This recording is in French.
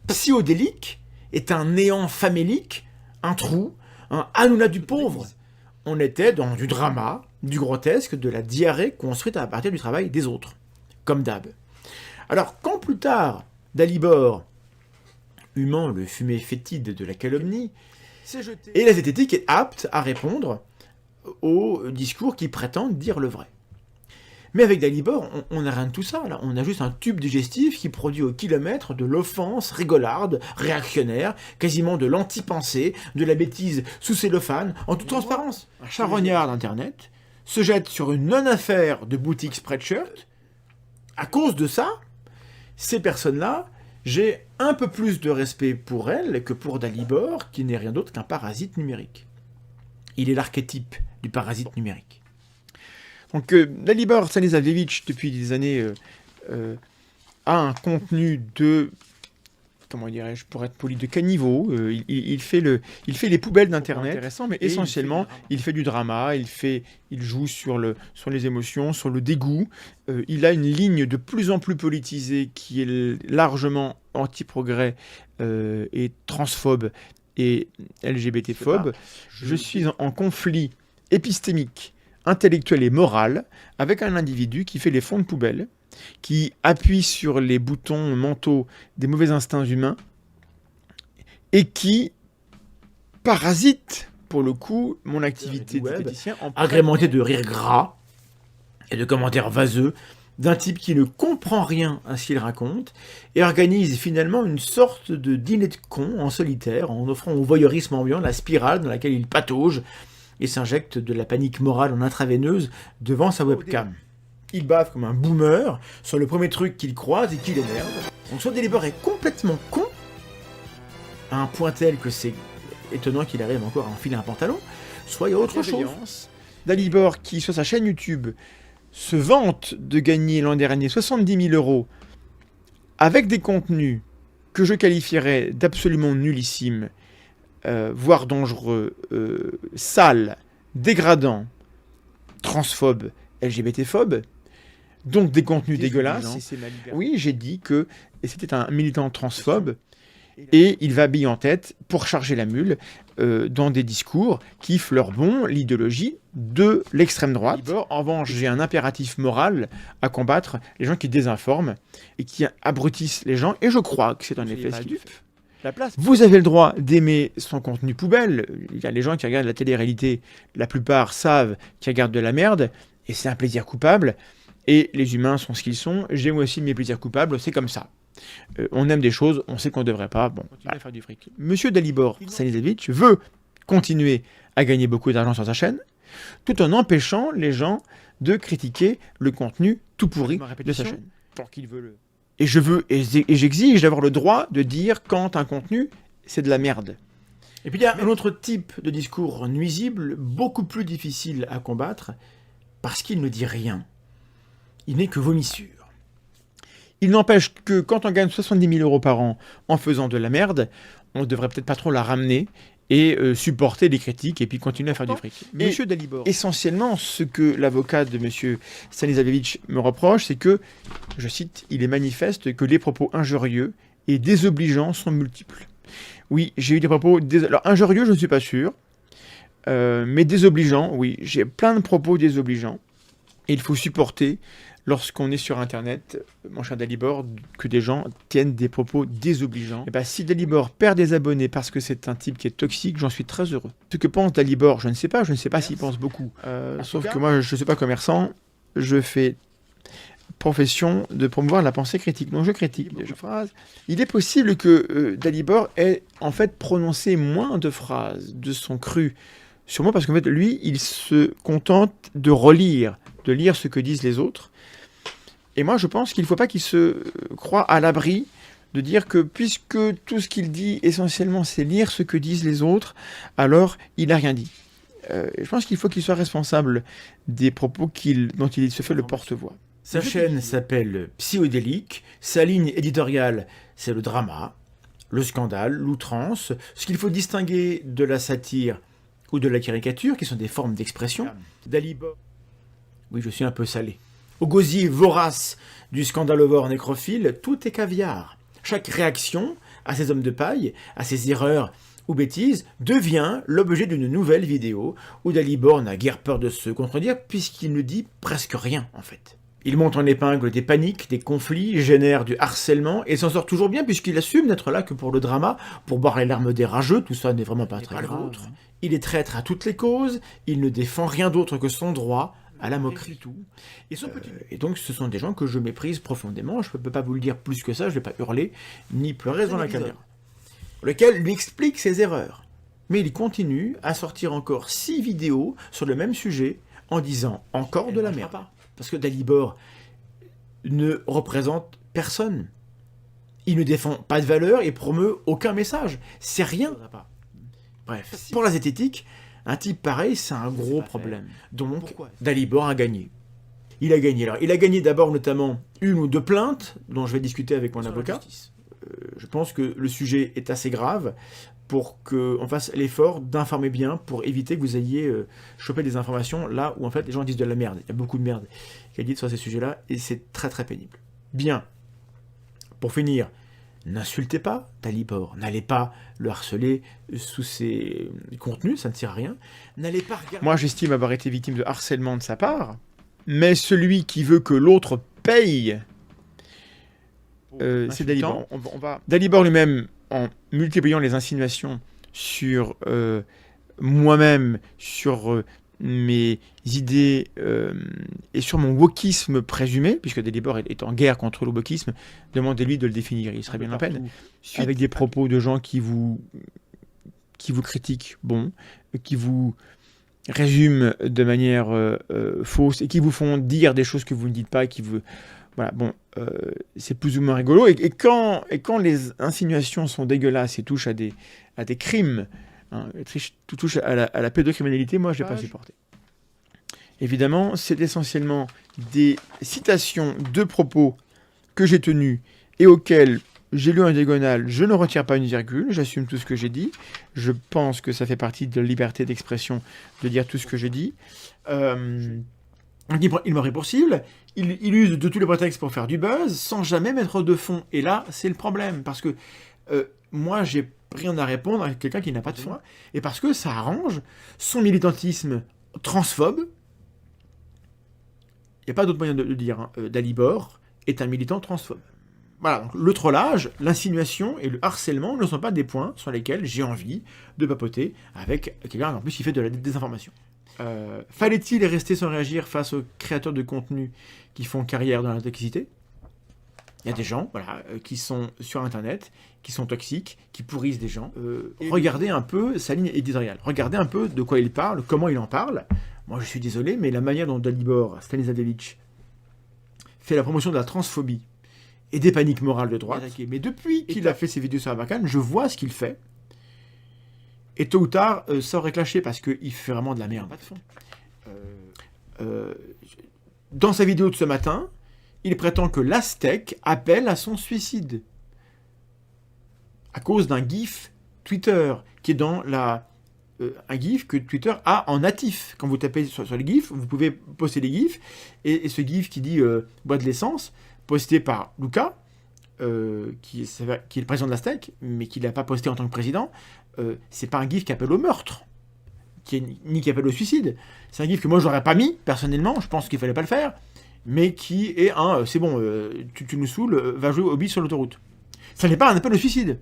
Psychodélique est un néant famélique, un trou, un Hanouna du pauvre. On était dans du drama, du grotesque, de la diarrhée construite à partir du travail des autres, comme d'hab. Alors, quand plus tard, Dalibor, humant le fumet fétide de la calomnie, et la zététique est apte à répondre aux discours qui prétendent dire le vrai. Mais avec Dalibor, on n'a rien de tout ça, là. On a juste un tube digestif qui produit au kilomètre de l'offense rigolarde, réactionnaire, quasiment de l'anti-pensée, de la bêtise sous cellophane, en toute transparence. Un charognard d'Internet se jette sur une non-affaire de boutique Spreadshirt. À cause de ça, ces personnes-là, j'ai un peu plus de respect pour elles que pour Dalibor, qui n'est rien d'autre qu'un parasite numérique. Il est l'archétype du parasite numérique. Donc Dalibor Stanislavievitch, depuis des années, a un contenu de, comment dirais-je, pour être poli, de caniveau. Il fait les poubelles d'Internet, intéressant, mais essentiellement, il fait du drama, il joue sur les émotions, sur le dégoût. Il a une ligne de plus en plus politisée qui est largement anti-progrès et transphobe et LGBT-phobe. Je suis en conflit épistémique, intellectuel et moral avec un individu qui fait les fonds de poubelle, qui appuie sur les boutons mentaux des mauvais instincts humains et qui parasite, pour le coup, mon activité de politicien, agrémentée de rires gras et de commentaires vaseux d'un type qui ne comprend rien à ce qu'il raconte et organise finalement une sorte de dîner de cons en solitaire en offrant au voyeurisme ambiant la spirale dans laquelle il patauge et s'injecte de la panique morale en intraveineuse devant sa webcam. Il bave comme un boomer sur le premier truc qu'il croise et qui l'énerve. Donc soit Dalibor est complètement con, à un point tel que c'est étonnant qu'il arrive encore à enfiler un pantalon, soit il y a autre chose. Dalibor, qui sur sa chaîne YouTube se vante de gagner l'an dernier 70 000 € avec des contenus que je qualifierais d'absolument nullissimes, voire dangereux, sales, dégradants, transphobes, LGBT-phobes, donc des contenus dégueulasses. Oui, j'ai dit que c'était un militant transphobe, et il va bille en tête pour charger la mule dans des discours qui fleurent l'idéologie de l'extrême droite. En revanche, j'ai un impératif moral à combattre les gens qui désinforment et qui abrutissent les gens, et je crois que c'est un effet ce qu'il fait. Vous avez le droit d'aimer son contenu poubelle. Il y a les gens qui regardent la télé-réalité, la plupart savent qu'ils regardent de la merde, et c'est un plaisir coupable, et les humains sont ce qu'ils sont. J'ai moi aussi mes plaisirs coupables, c'est comme ça. On aime des choses, on sait qu'on ne devrait pas. Bon, à faire du fric. Monsieur Dalibor Stanislavievitch veut continuer à gagner beaucoup d'argent sur sa chaîne, tout en empêchant les gens de critiquer le contenu tout pourri de sa chaîne. Et je veux et j'exige d'avoir le droit de dire quand un contenu c'est de la merde. Et puis il y a un autre type de discours nuisible, beaucoup plus difficile à combattre, parce qu'il ne dit rien. Il n'est que vomissure. Il n'empêche que quand on gagne 70 000 € par an en faisant de la merde, on ne devrait peut-être pas trop la ramener et supporter les critiques et puis continuer à faire du fric. Monsieur Dalibor, essentiellement, ce que l'avocat de Monsieur Stanislavievitch me reproche, c'est que, je cite, il est manifeste que les propos injurieux et désobligeants sont multiples. Oui, j'ai eu des propos... Alors, injurieux, je ne suis pas sûr, mais désobligeants, oui, j'ai plein de propos désobligeants. Et il faut supporter, lorsqu'on est sur Internet, mon cher Dalibor, que des gens tiennent des propos désobligeants. Et bien, si Dalibor perd des abonnés parce que c'est un type qui est toxique, j'en suis très heureux. Ce que pense Dalibor, je ne sais pas s'il pense beaucoup. Sauf que moi, je ne suis pas commerçant, je fais profession de promouvoir la pensée critique. Donc je critique des phrases. Il est possible que Dalibor ait en fait prononcé moins de phrases de son cru sur moi, parce qu'en fait, lui, il se contente de lire ce que disent les autres. Et moi, je pense qu'il ne faut pas qu'il se croie à l'abri de dire que puisque tout ce qu'il dit, essentiellement, c'est lire ce que disent les autres, alors il n'a rien dit. Je pense qu'il faut qu'il soit responsable des propos dont il se fait le porte-voix. Sa chaîne s'appelle Psychodélique, sa ligne éditoriale, c'est le drama, le scandale, l'outrance, ce qu'il faut distinguer de la satire ou de la caricature, qui sont des formes d'expression. Dalibor. Oui, je suis un peu salé. Au gosier vorace du scandalevore nécrophile, tout est caviar. Chaque réaction à ces hommes de paille, à ces erreurs ou bêtises, devient l'objet d'une nouvelle vidéo où Dalibor n'a guère peur de se contredire puisqu'il ne dit presque rien en fait. Il monte en épingle des paniques, des conflits, génère du harcèlement et s'en sort toujours bien puisqu'il assume n'être là que pour le drama, pour boire les larmes des rageux, tout ça n'est vraiment pas très grave. Il est traître à toutes les causes, il ne défend rien d'autre que son droit à la moquerie. Et donc ce sont des gens que je méprise profondément, je ne peux pas vous le dire plus que ça, je ne vais pas hurler ni pleurer dans la caméra. Lequel lui explique ses erreurs. Mais il continue à sortir encore 6 vidéos sur le même sujet en disant encore de la merde. Parce que Dalibor ne représente personne. Il ne défend pas de valeur et promeut aucun message. C'est rien. Bref, pour la zététique, un type pareil, c'est un gros problème. Donc, Dalibor a gagné. Il a gagné. Alors, il a gagné d'abord notamment 1 ou 2 plaintes, dont je vais discuter avec mon avocat. Je pense que le sujet est assez grave pour qu'on fasse l'effort d'informer bien pour éviter que vous ayez chopé des informations là où en fait les gens disent de la merde. Il y a beaucoup de merde qui est dite sur ces sujets-là et c'est très très pénible. Bien. Pour finir, n'insultez pas Dalibor, n'allez pas le harceler sous ses contenus, ça ne sert à rien. N'allez pas regarder... Moi j'estime avoir été victime de harcèlement de sa part, mais celui qui veut que l'autre paye... c'est Dalibor. Dalibor lui-même, en multipliant les insinuations sur moi-même, sur mes idées et sur mon wokisme présumé, puisque Dalibor est en guerre contre le wokisme, demandez-lui de le définir, il serait bien en peine, avec des propos de gens qui vous critiquent, qui vous résument de manière fausse et qui vous font dire des choses que vous ne dites pas, qui vous... Voilà, c'est plus ou moins rigolo. Et quand les insinuations sont dégueulasses et touchent à des crimes, touchent à la pédocriminalité, moi, je ne l'ai pas supporté. Évidemment, c'est essentiellement des citations de propos que j'ai tenus et auxquels j'ai lu en diagonale. Je ne retire pas une virgule, j'assume tout ce que j'ai dit. Je pense que ça fait partie de la liberté d'expression de dire tout ce que j'ai dit. Il m'aurait pour cible, il use de tous les prétextes pour faire du buzz, sans jamais mettre de fond. Et là, c'est le problème, parce que moi, j'ai rien à répondre à quelqu'un qui n'a pas de fond, et parce que ça arrange son militantisme transphobe. Il n'y a pas d'autre moyen de le dire. Dalibor est un militant transphobe. Voilà, donc le trollage, l'insinuation et le harcèlement ne sont pas des points sur lesquels j'ai envie de papoter avec quelqu'un en plus qui fait de la désinformation. Fallait-il rester sans réagir face aux créateurs de contenu qui font carrière dans la toxicité? Il y a des gens qui sont sur Internet, qui sont toxiques, qui pourrissent des gens. Regardez un peu sa ligne éditoriale. Regardez un peu de quoi il parle, comment il en parle. Moi, je suis désolé, mais la manière dont Dalibor Stanislavić fait la promotion de la transphobie et des paniques morales de droite, mais depuis qu'il a fait ses vidéos sur Abakan, je vois ce qu'il fait. Et tôt ou tard, ça aurait clashé parce qu'il fait vraiment de la merde. Pas de fond. Dans sa vidéo de ce matin, il prétend que l'Aztèque appelle à son suicide. À cause d'un GIF Twitter, qui est dans un GIF que Twitter a en natif. Quand vous tapez sur les GIFs, vous pouvez poster les GIFs. Et ce GIF qui dit bois de l'essence, posté par Lucas, qui est le président de l'Aztèque, mais qui ne l'a pas posté en tant que président, c'est pas un GIF qui appelle au meurtre, ni qui appelle au suicide. C'est un GIF que moi j'aurais pas mis, personnellement, je pense qu'il fallait pas le faire, mais qui est un c'est bon, tu nous saoules, va jouer au bis sur l'autoroute. Ça n'est pas un appel au suicide.